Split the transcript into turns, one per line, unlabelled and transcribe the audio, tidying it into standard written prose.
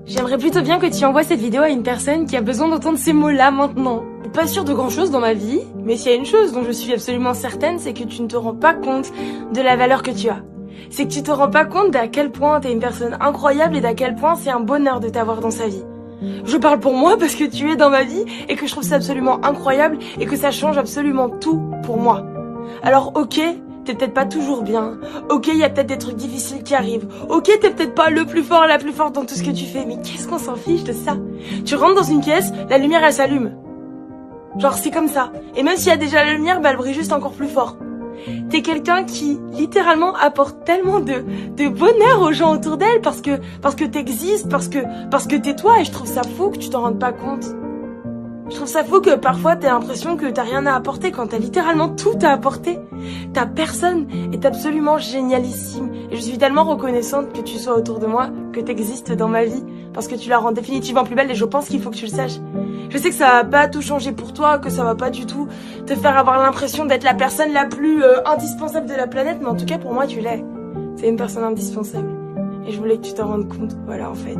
J'aimerais plutôt bien que tu envoies cette vidéo à une personne qui a besoin d'entendre ces mots-là maintenant. Pas sûre de grand chose dans ma vie, mais s'il y a une chose dont je suis absolument certaine, c'est que tu ne te rends pas compte de la valeur que tu as. C'est que tu te rends pas compte d'à quel point t'es une personne incroyable et d'à quel point c'est un bonheur de t'avoir dans sa vie. Je parle pour moi parce que tu es dans ma vie et que je trouve ça absolument incroyable et que ça change absolument tout pour moi. Alors ok, t'es peut-être pas toujours bien, ok, il y a peut-être des trucs difficiles qui arrivent, ok, t'es peut-être pas le plus fort, la plus forte dans tout ce que tu fais, mais qu'est-ce qu'on s'en fiche de ça? Tu rentres dans une pièce, la lumière elle s'allume. Genre c'est comme ça. Et même s'il y a déjà la lumière, bah elle brille juste encore plus fort. T'es quelqu'un qui littéralement apporte tellement de bonheur aux gens autour d'elle parce que t'existes, parce que t'es toi, et je trouve ça fou que tu t'en rendes pas compte. Je trouve ça fou que parfois t'aies l'impression que t'as rien à apporter quand t'as littéralement tout à apporter. Ta personne est absolument génialissime et je suis tellement reconnaissante que tu sois autour de moi, que t'existes dans ma vie parce que tu la rends définitivement plus belle et je pense qu'il faut que tu le saches. Je sais que ça va pas tout changer pour toi, que ça va pas du tout te faire avoir l'impression d'être la personne la plus indispensable de la planète, mais en tout cas pour moi tu l'es. C'est une personne indispensable et je voulais que tu t'en rendes compte, voilà en fait.